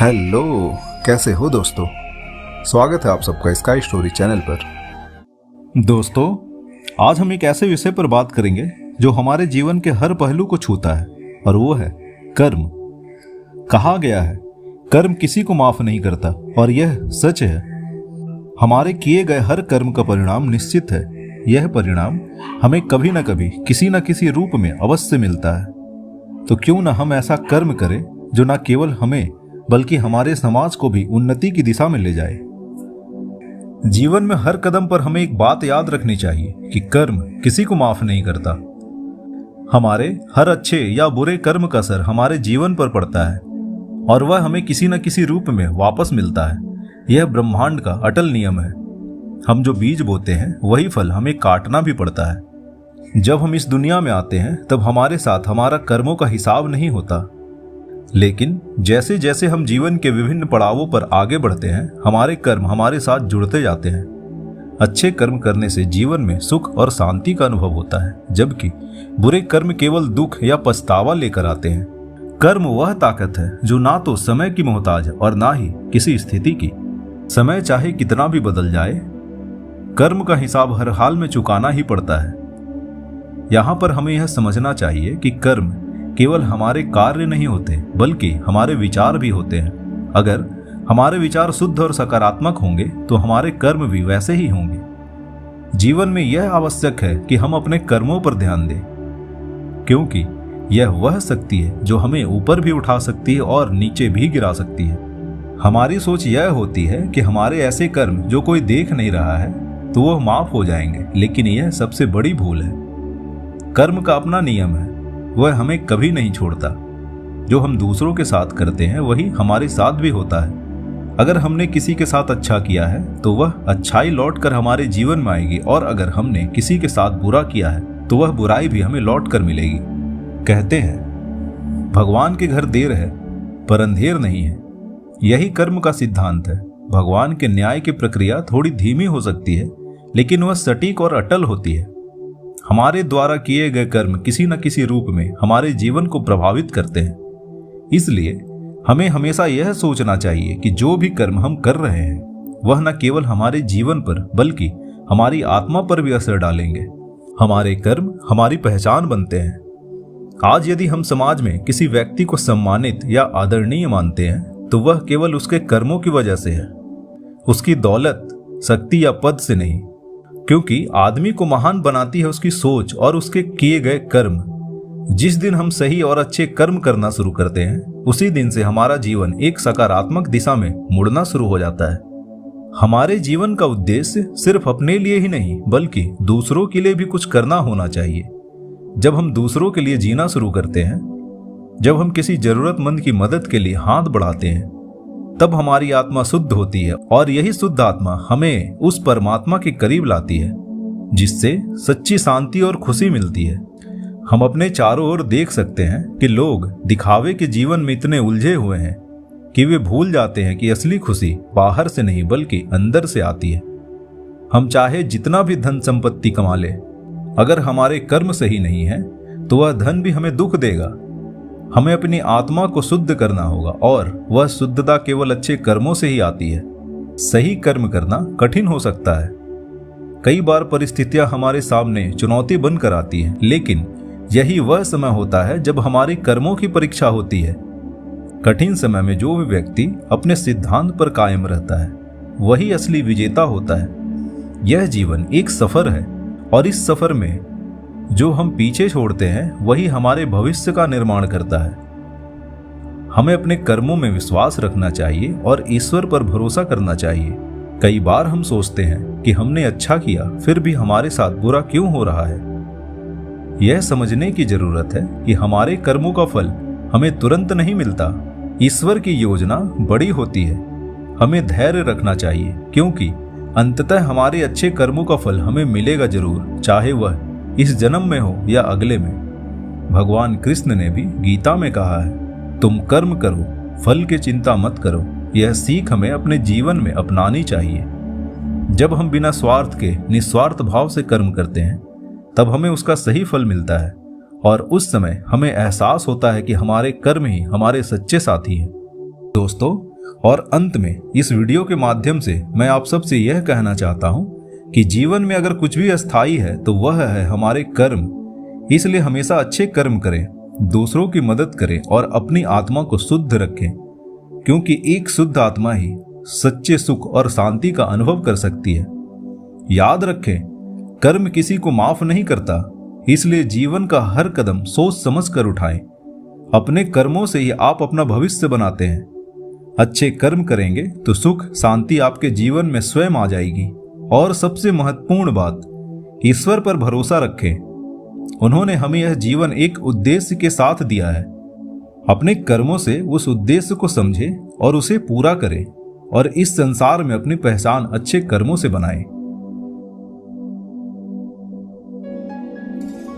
Hello, कैसे हो दोस्तों। स्वागत है आप सबका स्काई स्टोरी चैनल पर। दोस्तों, आज हम एक ऐसे विषय पर बात करेंगे जो हमारे जीवन के हर पहलू को छूता है, और वो है कर्म। कहा गया है, कर्म किसी को माफ नहीं करता, और यह सच है। हमारे किए गए हर कर्म का परिणाम निश्चित है। यह परिणाम हमें कभी न कभी किसी न किसी रूप में अवश्य मिलता है। तो क्यों न हम ऐसा कर्म करें जो न केवल हमें बल्कि हमारे समाज को भी उन्नति की दिशा में ले जाए। जीवन में हर कदम पर हमें एक बात याद रखनी चाहिए कि कर्म किसी को माफ नहीं करता। हमारे हर अच्छे या बुरे कर्म का असर हमारे जीवन पर पड़ता है, और वह हमें किसी न किसी रूप में वापस मिलता है। यह ब्रह्मांड का अटल नियम है। हम जो बीज बोते हैं वही फल हमें काटना भी पड़ता है। जब हम इस दुनिया में आते हैं तब हमारे साथ हमारा कर्मों का हिसाब नहीं होता, लेकिन जैसे जैसे हम जीवन के विभिन्न पड़ावों पर आगे बढ़ते हैं, हमारे कर्म हमारे साथ जुड़ते जाते हैं। अच्छे कर्म करने से जीवन में सुख और शांति का अनुभव होता है, जबकि बुरे कर्म केवल दुख या पछतावा लेकर आते हैं। कर्म वह ताकत है जो ना तो समय की मोहताज है और ना ही किसी स्थिति की। समय चाहे कितना भी बदल जाए, कर्म का हिसाब हर हाल में चुकाना ही पड़ता है। यहाँ पर हमें यह समझना चाहिए कि कर्म केवल हमारे कार्य नहीं होते, बल्कि हमारे विचार भी होते हैं। अगर हमारे विचार शुद्ध और सकारात्मक होंगे तो हमारे कर्म भी वैसे ही होंगे। जीवन में यह आवश्यक है कि हम अपने कर्मों पर ध्यान दें, क्योंकि यह वह शक्ति है जो हमें ऊपर भी उठा सकती है और नीचे भी गिरा सकती है। हमारी सोच यह होती है कि हमारे ऐसे कर्म जो कोई देख नहीं रहा है तो वह माफ हो जाएंगे, लेकिन यह सबसे बड़ी भूल है। कर्म का अपना नियम है, वह हमें कभी नहीं छोड़ता। जो हम दूसरों के साथ करते हैं वही हमारे साथ भी होता है। अगर हमने किसी के साथ अच्छा किया है तो वह अच्छाई लौट कर हमारे जीवन में आएगी, और अगर हमने किसी के साथ बुरा किया है तो वह बुराई भी हमें लौट कर मिलेगी। कहते हैं, भगवान के घर देर है पर अंधेर नहीं है। यही कर्म का सिद्धांत है। भगवान के न्याय की प्रक्रिया थोड़ी धीमी हो सकती है, लेकिन वह सटीक और अटल होती है। हमारे द्वारा किए गए कर्म किसी न किसी रूप में हमारे जीवन को प्रभावित करते हैं। इसलिए हमें हमेशा यह सोचना चाहिए कि जो भी कर्म हम कर रहे हैं वह न केवल हमारे जीवन पर बल्कि हमारी आत्मा पर भी असर डालेंगे। हमारे कर्म हमारी पहचान बनते हैं। आज यदि हम समाज में किसी व्यक्ति को सम्मानित या आदरणीय मानते हैं तो वह केवल उसके कर्मों की वजह से है, उसकी दौलत, शक्ति या पद से नहीं। क्योंकि आदमी को महान बनाती है उसकी सोच और उसके किए गए कर्म। जिस दिन हम सही और अच्छे कर्म करना शुरू करते हैं, उसी दिन से हमारा जीवन एक सकारात्मक दिशा में मुड़ना शुरू हो जाता है। हमारे जीवन का उद्देश्य सिर्फ अपने लिए ही नहीं बल्कि दूसरों के लिए भी कुछ करना होना चाहिए। जब हम दूसरों के लिए जीना शुरू करते हैं, जब हम किसी जरूरतमंद की मदद के लिए हाथ बढ़ाते हैं, तब हमारी आत्मा शुद्ध होती है, और यही शुद्ध आत्मा हमें उस परमात्मा के करीब लाती है जिससे सच्ची शांति और खुशी मिलती है। हम अपने चारों ओर देख सकते हैं कि लोग दिखावे के जीवन में इतने उलझे हुए हैं कि वे भूल जाते हैं कि असली खुशी बाहर से नहीं बल्कि अंदर से आती है। हम चाहे जितना भी धन संपत्ति कमा ले, अगर हमारे कर्म सही नहीं है तो वह धन भी हमें दुख देगा। हमें अपनी आत्मा को शुद्ध करना होगा, और वह शुद्धता केवल अच्छे कर्मों से ही आती है। सही कर्म करना कठिन हो सकता है। कई बार परिस्थितियां हमारे सामने चुनौती बनकर आती हैं, लेकिन यही वह समय होता है जब हमारी कर्मों की परीक्षा होती है। कठिन समय में जो भी व्यक्ति अपने सिद्धांत पर कायम रहता है वही असली विजेता होता है। यह जीवन एक सफर है, और इस सफर में जो हम पीछे छोड़ते हैं वही हमारे भविष्य का निर्माण करता है। हमें अपने कर्मों में विश्वास रखना चाहिए और ईश्वर पर भरोसा करना चाहिए। कई बार हम सोचते हैं कि हमने अच्छा किया, फिर भी हमारे साथ बुरा क्यों हो रहा है। यह समझने की जरूरत है कि हमारे कर्मों का फल हमें तुरंत नहीं मिलता। ईश्वर की योजना बड़ी होती है। हमें धैर्य रखना चाहिए, क्योंकि अंततः हमारे अच्छे कर्मों का फल हमें मिलेगा जरूर, चाहे वह इस जन्म में हो या अगले में। भगवान कृष्ण ने भी गीता में कहा है, तुम कर्म करो, फल की चिंता मत करो। यह सीख हमें अपने जीवन में अपनानी चाहिए। जब हम बिना स्वार्थ के निस्वार्थ भाव से कर्म करते हैं तब हमें उसका सही फल मिलता है, और उस समय हमें एहसास होता है कि हमारे कर्म ही हमारे सच्चे साथी हैं। दोस्तों, और अंत में इस वीडियो के माध्यम से मैं आप सबसे यह कहना चाहता हूँ कि जीवन में अगर कुछ भी अस्थायी है तो वह है हमारे कर्म। इसलिए हमेशा अच्छे कर्म करें, दूसरों की मदद करें और अपनी आत्मा को शुद्ध रखें, क्योंकि एक शुद्ध आत्मा ही सच्चे सुख और शांति का अनुभव कर सकती है। याद रखें, कर्म किसी को माफ नहीं करता, इसलिए जीवन का हर कदम सोच समझ कर उठाएं। अपने कर्मों से ही आप अपना भविष्य बनाते हैं। अच्छे कर्म करेंगे तो सुख शांति आपके जीवन में स्वयं आ जाएगी। और सबसे महत्वपूर्ण बात, ईश्वर पर भरोसा रखें। उन्होंने हमें यह जीवन एक उद्देश्य के साथ दिया है। अपने कर्मों से उस उद्देश्य को समझें और उसे पूरा करें, और इस संसार में अपनी पहचान अच्छे कर्मों से बनाएं।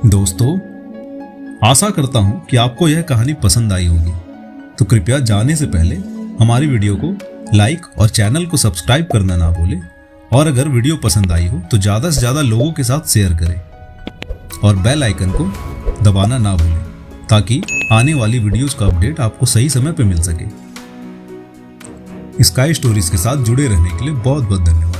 दोस्तों, आशा करता हूं कि आपको यह कहानी पसंद आई होगी। तो कृपया जाने से पहले हमारी वीडियो को लाइक और चैनल को सब्सक्राइब करना ना भूलें। और अगर वीडियो पसंद आई हो तो ज़्यादा से ज़्यादा लोगों के साथ शेयर करें और बेल आइकन को दबाना ना भूलें, ताकि आने वाली वीडियोस का अपडेट आपको सही समय पर मिल सके। स्काई स्टोरीज के साथ जुड़े रहने के लिए बहुत बहुत धन्यवाद।